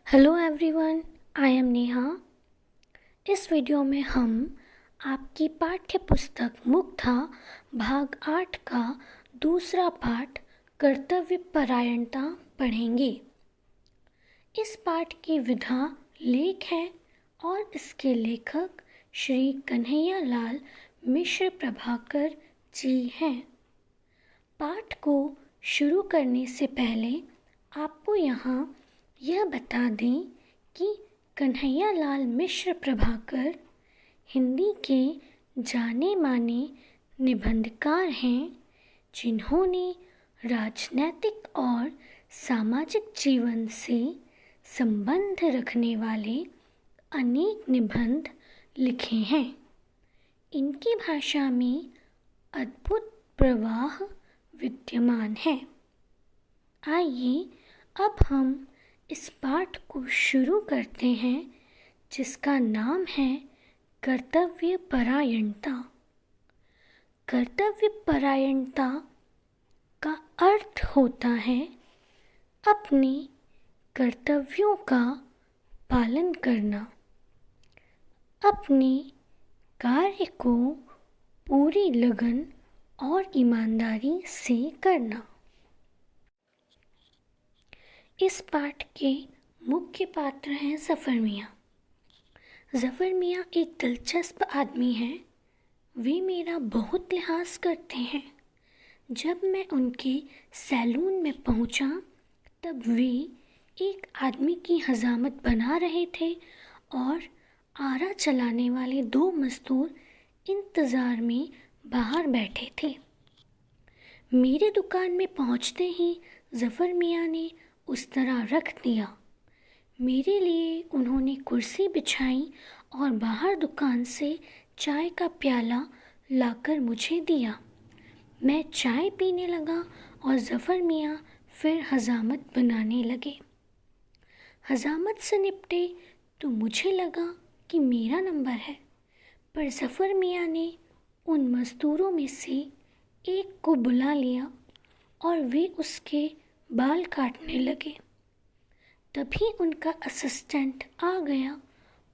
Hello everyone, I am Neha. इस video में हम आपकी पाठ्य पुस्तक मुग्धा भाग 8 का दूसरा पाठ कर्तव्य परायणता पढ़ेंगे। इस पाठ की विधा लेख है और इसके लेखक श्री कन्हैया लाल मिश्र प्रभाकर जी हैं। पाठ को शुरू करने से पहले आपको यहाँ यह बता दें कि कन्हैया लाल मिश्र प्रभाकर हिंदी के जाने माने निबंधकार हैं, जिन्होंने राजनैतिक और सामाजिक जीवन से संबंध रखने वाले अनेक निबंध लिखे हैं। इनकी भाषा में अद्भुत प्रवाह विद्यमान है। आइए अब हम इस पाठ को शुरू करते हैं, जिसका नाम है कर्तव्य परायणता। कर्तव्य परायणता का अर्थ होता है अपने कर्तव्यों का पालन करना, अपने कार्य को पूरी लगन और ईमानदारी से करना। इस पाठ के मुख्य पात्र हैं ज़फ़र मियाँ। ज़फ़र मियाँ एक दिलचस्प आदमी हैं। वे मेरा बहुत लिहाज करते हैं। जब मैं उनके सैलून में पहुंचा, तब वे एक आदमी की हजामत बना रहे थे और आरा चलाने वाले 2 मजदूर इंतज़ार में बाहर बैठे थे। मेरे दुकान में पहुंचते ही ज़फ़र मियाँ ने उस तरह रख दिया। मेरे लिए उन्होंने कुर्सी बिछाई और बाहर दुकान से चाय का प्याला लाकर मुझे दिया। मैं चाय पीने लगा और ज़फ़र मियाँ फिर हजामत बनाने लगे। हजामत से निपटे तो मुझे लगा कि मेरा नंबर है, पर ज़फ़र मियाँ ने उन मज़दूरों में से एक को बुला लिया और वे उसके बाल काटने लगे। तभी उनका असिस्टेंट आ गया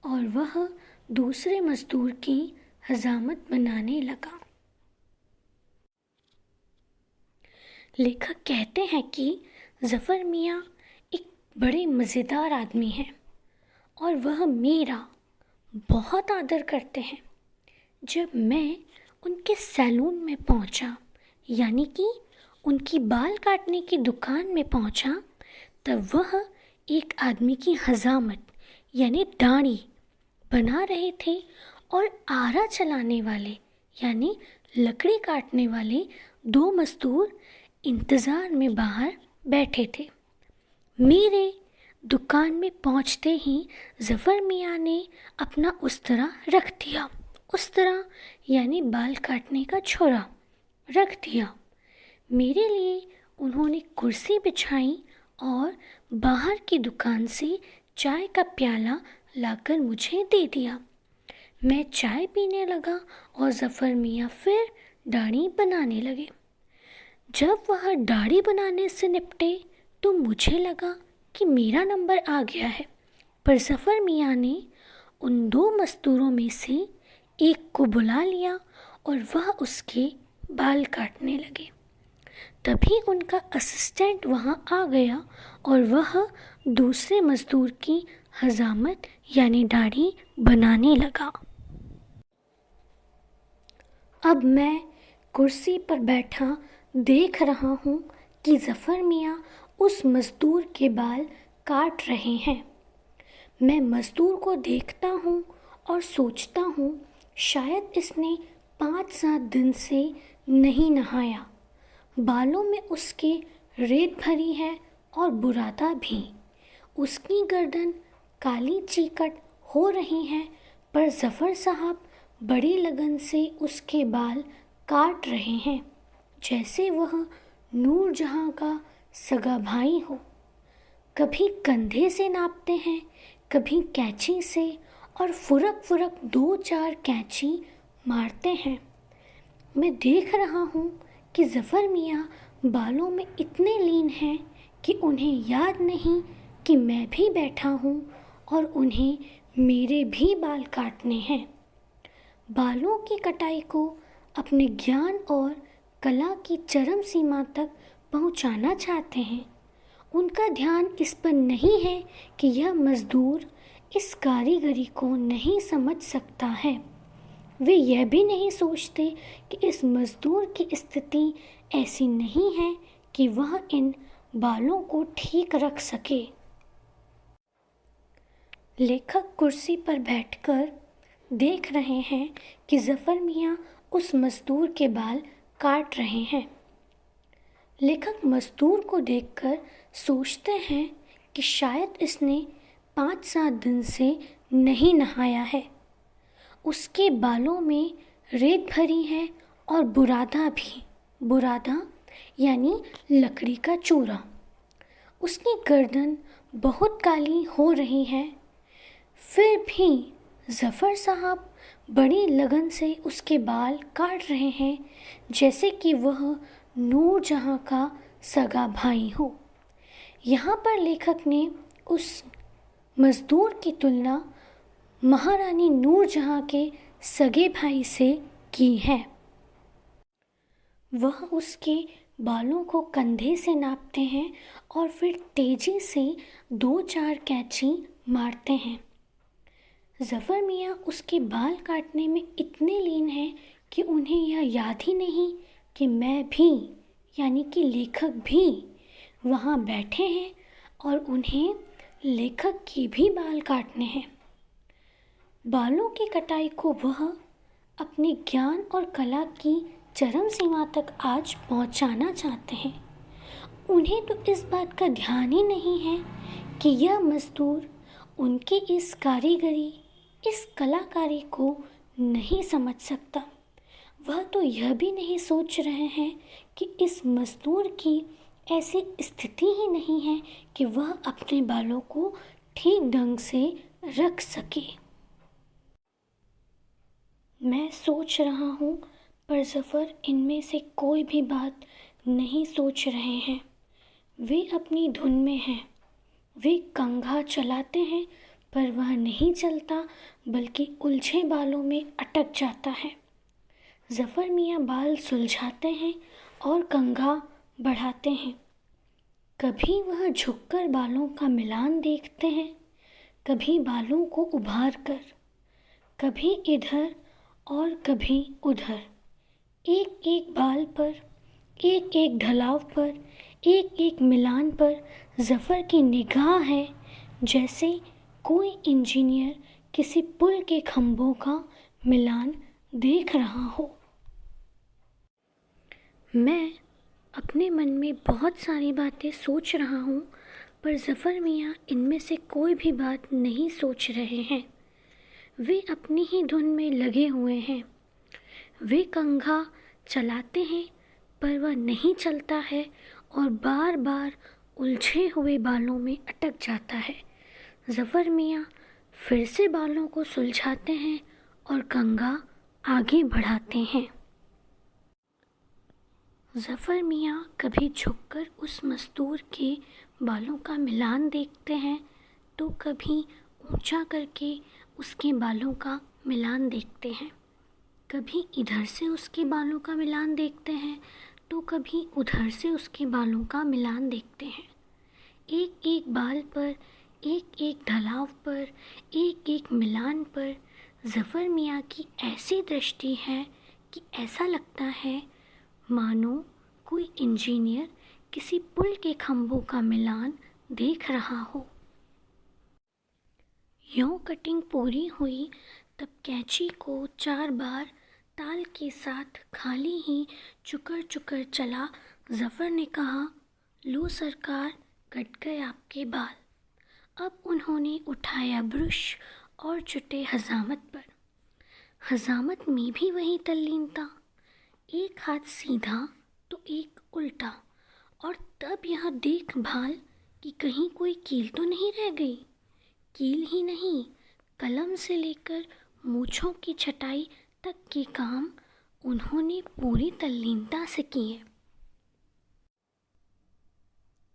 और वह दूसरे मजदूर की हजामत बनाने लगा। लेखक कहते हैं कि ज़फ़र मियाँ एक बड़े मज़ेदार आदमी हैं और वह मेरा बहुत आदर करते हैं। जब मैं उनके सैलून में पहुंचा, यानी कि उनकी बाल काटने की दुकान में पहुंचा, तब वह एक आदमी की हजामत यानी दाढ़ी बना रहे थे और आरा चलाने वाले यानी लकड़ी काटने वाले 2 मजदूर इंतज़ार में बाहर बैठे थे। मेरे दुकान में पहुंचते ही ज़फ़र मियाँ ने अपना उस्तरा रख दिया। उस्तरा यानी बाल काटने का छोरा रख दिया। मेरे लिए उन्होंने कुर्सी बिछाई और बाहर की दुकान से चाय का प्याला लाकर मुझे दे दिया। मैं चाय पीने लगा और ज़फ़र मियाँ फिर दाढ़ी बनाने लगे। जब वह दाढ़ी बनाने से निपटे तो मुझे लगा कि मेरा नंबर आ गया है, पर ज़फ़र मियाँ ने उन 2 मज़दूरों में से एक को बुला लिया और वह उसके बाल काटने लगे। तभी उनका असिस्टेंट वहाँ आ गया और वह दूसरे मजदूर की हजामत यानी दाढ़ी बनाने लगा। अब मैं कुर्सी पर बैठा देख रहा हूँ कि ज़फ़र मियाँ उस मजदूर के बाल काट रहे हैं। मैं मजदूर को देखता हूँ और सोचता हूँ शायद इसने 5-7 दिन से नहीं नहाया। बालों में उसके रेत भरी है और बुरादा भी। उसकी गर्दन काली चीकट हो रही है, पर ज़फ़र साहब बड़ी लगन से उसके बाल काट रहे हैं, जैसे वह नूरजहाँ का सगा भाई हो। कभी कंधे से नापते हैं, कभी कैंची से, और फुरक फुरक 2-4 कैंची मारते हैं। मैं देख रहा हूँ कि ज़फ़र मियाँ बालों में इतने लीन हैं कि उन्हें याद नहीं कि मैं भी बैठा हूँ और उन्हें मेरे भी बाल काटने हैं। बालों की कटाई को अपने ज्ञान और कला की चरम सीमा तक पहुँचाना चाहते हैं। उनका ध्यान इस पर नहीं है कि यह मज़दूर इस कारीगरी को नहीं समझ सकता है। वे यह भी नहीं सोचते कि इस मज़दूर की स्थिति ऐसी नहीं है कि वह इन बालों को ठीक रख सके। लेखक कुर्सी पर बैठकर देख रहे हैं कि ज़फ़र मियाँ उस मज़दूर के बाल काट रहे हैं। लेखक मज़दूर को देखकर सोचते हैं कि शायद इसने 5-7 दिन से नहीं नहाया है। उसके बालों में रेत भरी है और बुरादा भी। बुरादा यानी लकड़ी का चूरा। उसकी गर्दन बहुत काली हो रही है। फिर भी ज़फ़र साहब बड़ी लगन से उसके बाल काट रहे हैं, जैसे कि वह नूरजहाँ का सगा भाई हो। यहाँ पर लेखक ने उस मज़दूर की तुलना महारानी नूरजहाँ के सगे भाई से की है। वह उसके बालों को कंधे से नापते हैं और फिर तेजी से 2-4 कैंची मारते हैं। ज़फ़र मियाँ उसके बाल काटने में इतने लीन हैं कि उन्हें यह याद ही नहीं कि मैं भी यानी कि लेखक भी वहाँ बैठे हैं और उन्हें लेखक की भी बाल काटने हैं। बालों की कटाई को वह अपने ज्ञान और कला की चरम सीमा तक आज पहुंचाना चाहते हैं। उन्हें तो इस बात का ध्यान ही नहीं है कि यह मज़दूर उनकी इस कारीगरी, इस कलाकारी को नहीं समझ सकता। वह तो यह भी नहीं सोच रहे हैं कि इस मज़दूर की ऐसी स्थिति ही नहीं है कि वह अपने बालों को ठीक ढंग से रख सके। मैं सोच रहा हूँ, पर ज़फ़र इनमें से कोई भी बात नहीं सोच रहे हैं। वे अपनी धुन में हैं। वे कंघा चलाते हैं, पर वह नहीं चलता बल्कि उलझे बालों में अटक जाता है। ज़फ़र मियाँ बाल सुलझाते हैं और कंघा बढ़ाते हैं। कभी वह झुककर बालों का मिलान देखते हैं, कभी बालों को उभार कर, कभी इधर और कभी उधर। एक एक बाल पर, एक एक ढलाव पर, एक एक मिलान पर ज़फ़र की निगाह है, जैसे कोई इंजीनियर किसी पुल के खंभों का मिलान देख रहा हो। मैं अपने मन में बहुत सारी बातें सोच रहा हूँ, पर ज़फ़र मियाँ इनमें से कोई भी बात नहीं सोच रहे हैं। वे अपनी ही धुन में लगे हुए हैं। वे कंघा चलाते हैं, पर वह नहीं चलता है और बार बार उलझे हुए बालों में अटक जाता है। ज़फ़र मियाँ फिर से बालों को सुलझाते हैं और कंघा आगे बढ़ाते हैं। ज़फ़र मियाँ कभी झुककर उस मज़दूर के बालों का मिलान देखते हैं, तो कभी ऊंचा करके उसके बालों का मिलान देखते हैं। कभी इधर से उसके बालों का मिलान देखते हैं, तो कभी उधर से उसके बालों का मिलान देखते हैं। एक एक बाल पर, एक एक ढलाव पर, एक एक मिलान पर ज़फ़र मियाँ की ऐसी दृष्टि है कि ऐसा लगता है मानो कोई इंजीनियर किसी पुल के खंभों का मिलान देख रहा हो। यूँ कटिंग पूरी हुई तब कैंची को 4 बार ताल के साथ खाली ही चुकर चुकर चला ज़फ़र ने कहा, लो सरकार, कट गए आपके बाल। अब उन्होंने उठाया ब्रश और चुटे हजामत पर। हजामत में भी वही तल्लीनता, एक हाथ सीधा तो एक उल्टा, और तब यह देखभाल कि कहीं कोई कील तो नहीं रह गई। कील ही नहीं, कलम से लेकर मूँछों की छटाई तक के काम उन्होंने पूरी तल्लीनता से किए।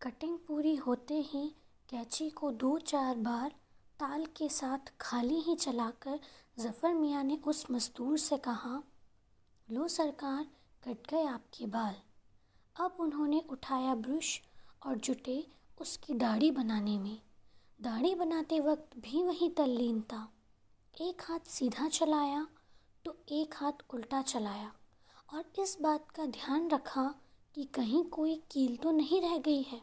कटिंग पूरी होते ही कैंची को 2-4 बार ताल के साथ खाली ही चलाकर ज़फ़र मियाँ ने उस मज़दूर से कहा, लो सरकार, कट गए आपके बाल। अब उन्होंने उठाया ब्रश और जुटे उसकी दाढ़ी बनाने में। दाढ़ी बनाते वक्त भी वही तल्लीन था। एक हाथ सीधा चलाया तो एक हाथ उल्टा चलाया और इस बात का ध्यान रखा कि कहीं कोई कील तो नहीं रह गई है।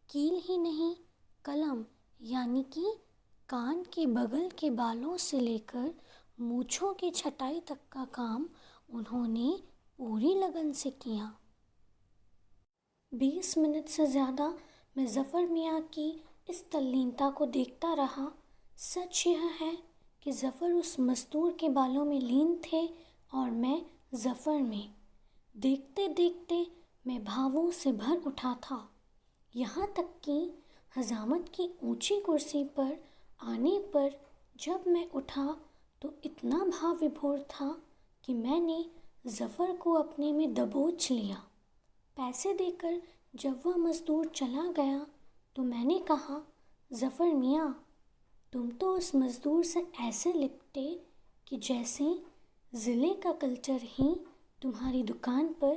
कील ही नहीं, कलम यानी कि कान के बगल के बालों से लेकर मूंछों की छटाई तक का काम उन्होंने पूरी लगन से किया। 20 मिनट से ज़्यादा मैं ज़फ़र मियाँ की इस तल्लीनता को देखता रहा। सच यह है कि ज़फ़र उस मज़दूर के बालों में लीन थे और मैं ज़फ़र में। देखते देखते मैं भावों से भर उठा था, यहाँ तक कि हजामत की ऊंची कुर्सी पर आने पर जब मैं उठा तो इतना भाव विभोर था कि मैंने ज़फ़र को अपने में दबोच लिया। पैसे देकर जब वह मज़दूर चला गया तो मैंने कहा, ज़फ़र मियाँ, तुम तो उस मज़दूर से ऐसे लिपटे कि जैसे ज़िले का कल्चर ही तुम्हारी दुकान पर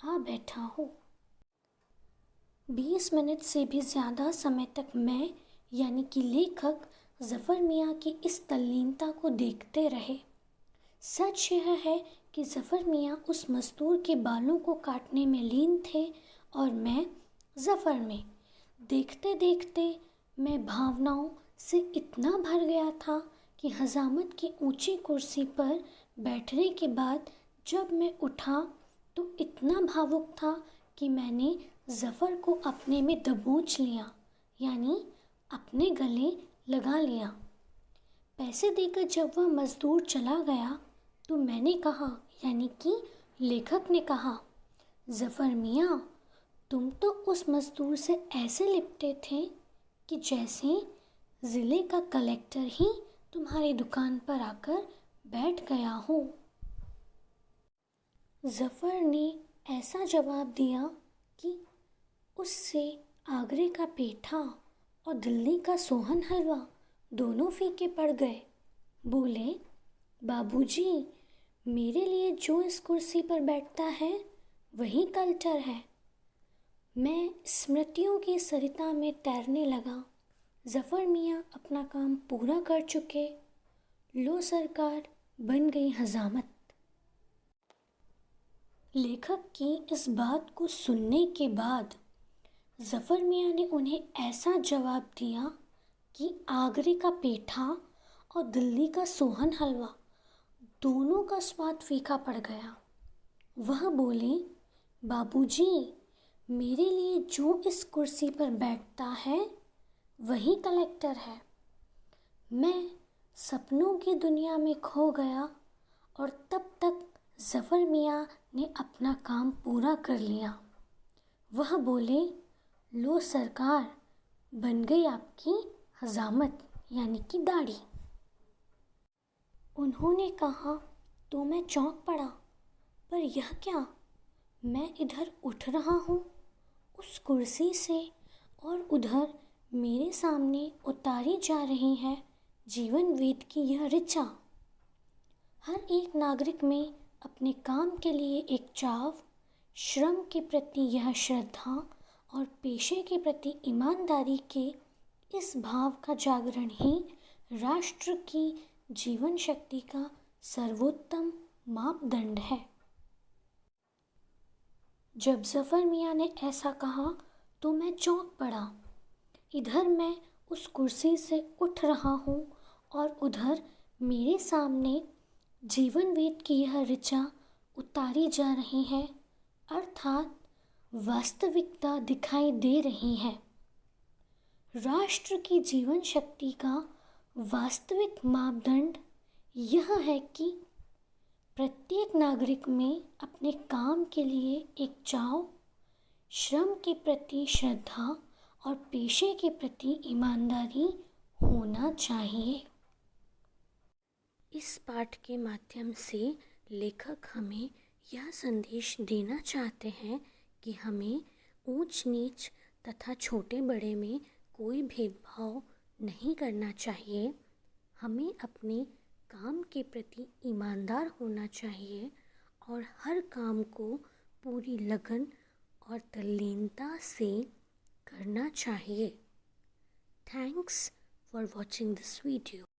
आ बैठा हो। 20 मिनट से भी ज़्यादा समय तक मैं यानी कि लेखक ज़फ़र मियाँ की इस तल्लीनता को देखते रहे। सच यह है कि ज़फ़र मियाँ उस मज़दूर के बालों को काटने में लीन थे और मैं ज़फ़र में। देखते देखते मैं भावनाओं से इतना भर गया था कि हजामत की ऊंची कुर्सी पर बैठने के बाद जब मैं उठा तो इतना भावुक था कि मैंने ज़फ़र को अपने में दबोच लिया, यानी अपने गले लगा लिया। पैसे देकर जब वह मज़दूर चला गया तो मैंने कहा, यानी कि लेखक ने कहा, ज़फ़र मियाँ, तुम तो उस मज़दूर से ऐसे लिपटे थे कि जैसे ज़िले का कलेक्टर ही तुम्हारी दुकान पर आकर बैठ गया हो। ज़फ़र ने ऐसा जवाब दिया कि उससे आगरे का पेठा और दिल्ली का सोहन हलवा दोनों फीके पड़ गए। बोले, बाबूजी, मेरे लिए जो इस कुर्सी पर बैठता है वही कल्टर है। मैं स्मृतियों की सरिता में तैरने लगा। ज़फ़र मियाँ अपना काम पूरा कर चुके। लो सरकार, बन गई हजामत। लेखक की इस बात को सुनने के बाद ज़फ़र मियाँ ने उन्हें ऐसा जवाब दिया कि आगरे का पेठा और दिल्ली का सोहन हलवा दोनों का स्वाद फीका पड़ गया। वह बोले, बाबूजी, मेरे लिए जो इस कुर्सी पर बैठता है वही कलेक्टर है। मैं सपनों की दुनिया में खो गया और तब तक ज़फ़र मियाँ ने अपना काम पूरा कर लिया। वह बोले, लो सरकार, बन गई आपकी हजामत यानी कि दाढ़ी। उन्होंने कहा तो मैं चौंक पड़ा, पर यह क्या? मैं इधर उठ रहा हूँ उस कुर्सी से और उधर मेरे सामने उतारी जा रही है जीवन वेद की यह ऋचा। हर एक नागरिक में अपने काम के लिए एक चाव, श्रम के प्रति यह श्रद्धा और पेशे के प्रति ईमानदारी के इस भाव का जागरण ही राष्ट्र की जीवन शक्ति का सर्वोत्तम मापदंड है। जब ज़फ़र मियाँ ने ऐसा कहा तो मैं चौंक पड़ा। इधर मैं उस कुर्सी से उठ रहा हूँ और उधर मेरे सामने जीवन वेद की यह ऋचा उतारी जा रही है, अर्थात वास्तविकता दिखाई दे रही है। राष्ट्र की जीवन शक्ति का वास्तविक मापदंड यह है कि प्रत्येक नागरिक में अपने काम के लिए एक चाव, श्रम के प्रति श्रद्धा और पेशे के प्रति ईमानदारी होना चाहिए। इस पाठ के माध्यम से लेखक हमें यह संदेश देना चाहते हैं कि हमें ऊंच नीच तथा छोटे बड़े में कोई भेदभाव नहीं करना चाहिए। हमें अपने काम के प्रति ईमानदार होना चाहिए और हर काम को पूरी लगन और तल्लीनता से करना चाहिए। Thanks for watching this video.